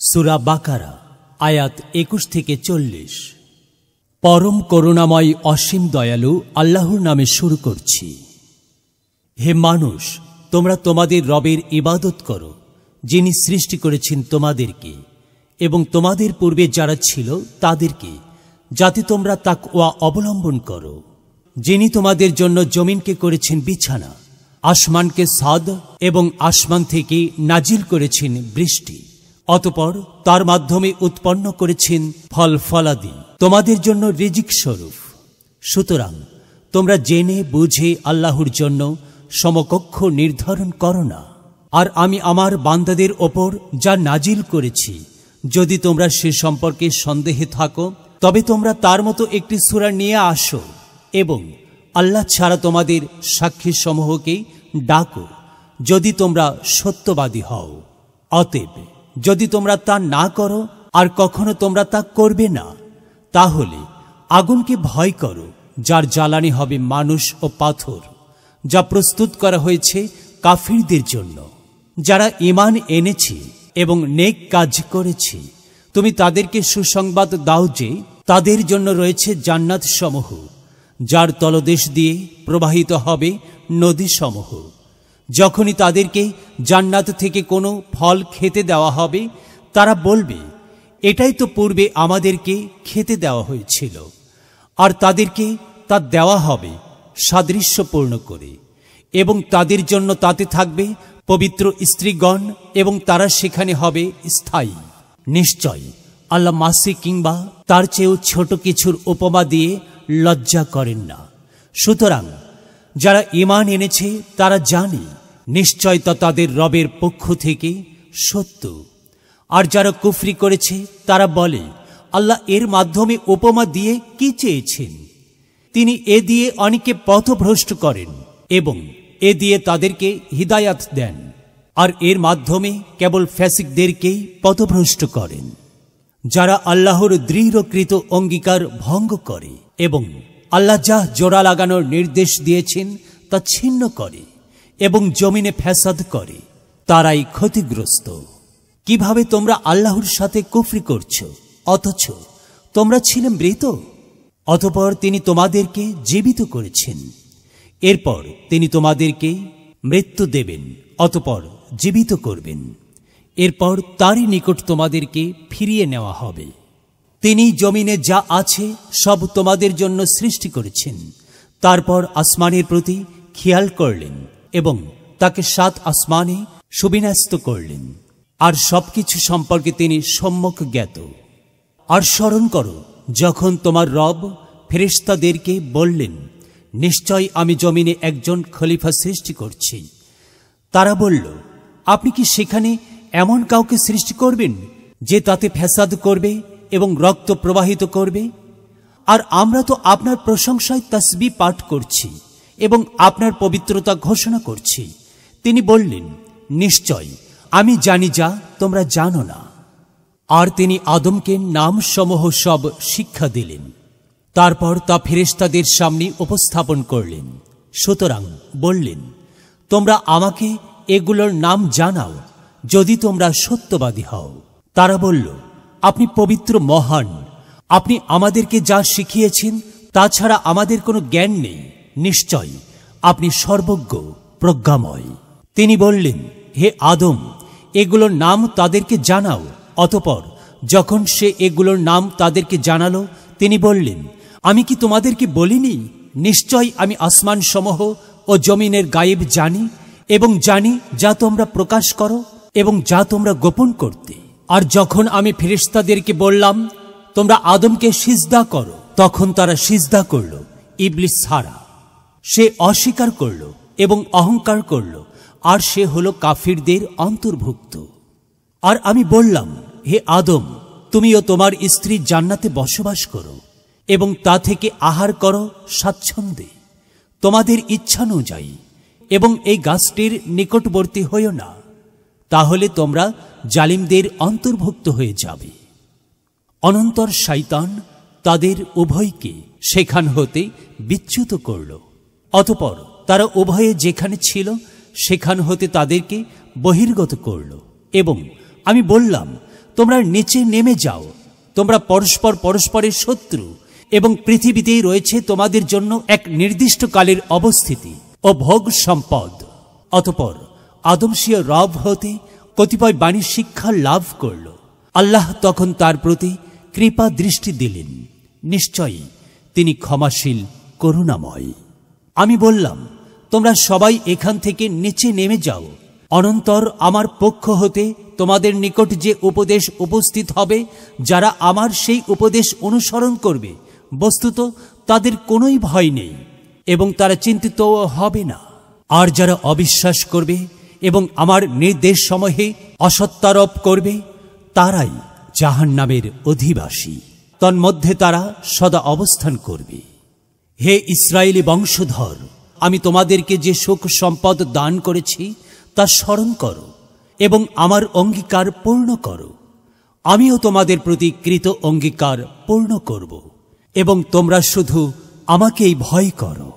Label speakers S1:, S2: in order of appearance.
S1: সূরা বাকারা আয়াত 21 থেকে 40। পরম করুণাময় অসীম দয়ালু আল্লাহর নামে শুরু করছি। হে মানুষ, তোমরা তোমাদের রবের ইবাদত করো, যিনি সৃষ্টি করেছেন তোমাদেরকে এবং তোমাদের পূর্বে যারা ছিল তাদেরকে, যাতে তোমরা তাকওয়া অবলম্বন করো। যিনি তোমাদের জন্য জমিনকে করেছেন বিছানা, আসমানকে ছাদ এবং আসমান থেকে নাজিল করেছেন বৃষ্টি, অতঃপর তার মাধ্যমে উৎপন্ন করেছেন ফল ফলাদি তোমাদের জন্য রিজিক স্বরূপ। সুতরাং তোমরা জেনে বুঝে আল্লাহর জন্য সমকক্ষ নির্ধারণ করো না। আর আমি আমার বান্দাদের ওপর যা নাজিল করেছি, যদি তোমরা সে সম্পর্কে সন্দেহে থাকো, তবে তোমরা তার মতো একটি সূরা নিয়ে আসো এবং আল্লাহ ছাড়া তোমাদের সাক্ষী সমূহকে ডাকো, যদি তোমরা সত্যবাদী হও। অতএব যদি তোমরা তা না করো আর কখনো তোমরা তা করবে না, তাহলে আগুনকে ভয় করো, যার জ্বালানি হবে মানুষ ও পাথর, যা প্রস্তুত করা হয়েছে কাফিরদের জন্য। যারা ঈমান এনেছে এবং নেক কাজ করেছে, তুমি তাদেরকে সুসংবাদ দাও যে তাদের জন্য রয়েছে জান্নাত সমূহ, যার তলদেশ দিয়ে প্রবাহিত হবে নদী সমূহ। যখনই তাদেরকে জান্নাত থেকে কোনো ফল খেতে দেওয়া হবে, তারা বলবে, এটাই তো পূর্বে আমাদেরকে খেতে দেওয়া হয়েছিল। আর তাদেরকে তা দেওয়া হবে সাদৃশ্যপূর্ণ করে, এবং তাদের জন্য তাতে থাকবে পবিত্র স্ত্রীগণ, এবং তারা সেখানে হবে স্থায়ী। নিশ্চয় আল্লাহ মাসি কিংবা তার চেয়েও ছোট কিছুর উপমা দিয়ে লজ্জা করেন না। সুতরাং যারা ঈমান এনেছে তারা জানে নিশ্চয় তা তাদের রবের পক্ষ থেকে সত্য। আর যারা কুফরি করেছে তারা বলে, আল্লাহ এর মাধ্যমে উপমা দিয়ে কি চেয়েছেন? তিনি এ দিয়ে অনেকে পথভ্রষ্ট করেন এবং এ দিয়ে তাদেরকে হিদায়াত দেন, আর এর মাধ্যমে কেবল ফ্যাসিকদেরকেই পথভ্রষ্ট করেন। যারা আল্লাহর দৃঢ়কৃত অঙ্গীকার ভঙ্গ করে এবং আল্লাহ যা জোড়া লাগানোর নির্দেশ দিয়েছেন তা ছিন্ন করে এবং জমিনে ফ্যাসাদ করে, তারাই ক্ষতিগ্রস্ত। কিভাবে তোমরা আল্লাহর সাথে কুফরি করছো, অথচ তোমরা ছিলে মৃত? অতঃপর তিনি তোমাদেরকে জীবিত করেছেন, এরপর তিনি তোমাদেরকে মৃত্যু দেবেন, অতঃপর জীবিত করবেন, এরপর তারই নিকট তোমাদেরকে ফিরিয়ে নেওয়া হবে। তিনি জমিনে যা আছে সব তোমাদের জন্য সৃষ্টি করেছেন, তারপর আসমানের প্রতি খেয়াল করলেন এবং তাকে 7 আসমানে সুবিন্যস্ত করলেন, আর সবকিছু সম্পর্কে তিনি সম্যক জ্ঞাত। আর স্মরণ করো যখন তোমার রব ফেরেশতাদেরকে বললেন, নিশ্চয় আমি জমিনে একজন খলিফা সৃষ্টি করছি। তারা বলল, আপনি কি সেখানে এমন কাউকে সৃষ্টি করবেন যে তাতে ফ্যাসাদ করবে এবং রক্ত প্রবাহিত করবে? আর আমরা তো আপনার প্রশংসায় তাসবিহ পাঠ করছি এবং আপনার পবিত্রতা ঘোষণা করছি। তিনি বললেন, নিশ্চয় আমি জানি যা তোমরা জানো না। আর তিনি আদমকে নামসমূহ সব শিক্ষা দিলেন, তারপর তা ফেরেশতাদের সামনে উপস্থাপন করলেন। সুতরাং বললেন, তোমরা আমাকে এগুলোর নাম জানাও, যদি তোমরা সত্যবাদী হও। তারা বলল, আপনি পবিত্র মহান, আপনি আমাদেরকে যা শিখিয়েছেন তাছাড়া আমাদের কোনো জ্ঞান নেই। নিশ্চয় আপনি সর্বজ্ঞ প্রজ্ঞাময়। তিনি বললেন, হে আদম, এগুলোর নাম তাদেরকে জানাও। অতঃপর যখন সে এগুলোর নাম তাদেরকে জানালো, তিনি বললেন, আমি কি তোমাদেরকে বলিনি, নিশ্চয় আমি আসমান সমূহ ও জমিনের গায়েব জানি, এবং জানি যা তোমরা প্রকাশ করো এবং যা তোমরা গোপন করতে। আর যখন আমি ফেরেশতাদেরকে বললাম, তোমরা আদমকে সিজদা করো, তখন তারা সিজদা করল, ইবলিস ছাড়া। সে অস্বীকার করল এবং অহংকার করল, আর সে হলো কাফিরদের অন্তর্ভুক্ত। আর আমি বললাম, হে আদম, তুমিও তোমার স্ত্রী জান্নাতে বসবাস করো এবং তা থেকে আহার করো স্বাচ্ছন্দ্যে তোমাদের ইচ্ছানুযায়ী, এবং এই গাছটির নিকটবর্তী হইও না, তাহলে তোমরা জালিমদের অন্তর্ভুক্ত হয়ে যাবে। অনন্তর শয়তান তাদের উভয়কে সেখান হতে বিচ্যুত করল। অতঃপর তারা উভয়ে যেখানে ছিল সেখান হতে তাদেরকে বহির্গত করল, এবং আমি বললাম, তোমরা নিচে নেমে যাও। তোমরা পরস্পর পরস্পরের শত্রু, এবং পৃথিবীতেই রয়েছে তোমাদের জন্য এক নির্দিষ্ট কালের অবস্থিতি ও ভোগ সম্পদ। অতঃপর আদমশীয় রব হতে কতিপয় বাণী শিক্ষা লাভ করল। আল্লাহ তখন তার প্রতি কৃপা দৃষ্টি দিলেন। নিশ্চয়ই তিনি ক্ষমাশীল, করুণাময়। আমি বললাম, তোমরা সবাই এখান থেকে নিচে নেমে যাও। অনন্তর আমার পক্ষ হতে তোমাদের নিকট যে উপদেশ উপস্থিত হবে, যারা আমার সেই উপদেশ অনুসরণ করবে, বস্তুত তাদের কোনোই ভয় নেই এবং তারা চিন্তিত হবে না। আর যারা অবিশ্বাস করবে এবং আমার নির্দেশ সমূহে অসত্যারোপ করবে, তারাই জাহান্নামের অধিবাসী। তন্মধ্যে তারা সদা অবস্থান করবে। হে ইসরায়েলি বংশধর, আমি তোমাদেরকে যে সুখ সম্পদ দান করেছি তা স্মরণ করো এবং আমার অঙ্গীকার পূর্ণ করো। আমিও তোমাদের প্রতি কৃত অঙ্গীকার পূর্ণ করব এবং তোমরা শুধু আমাকেই ভয় করো।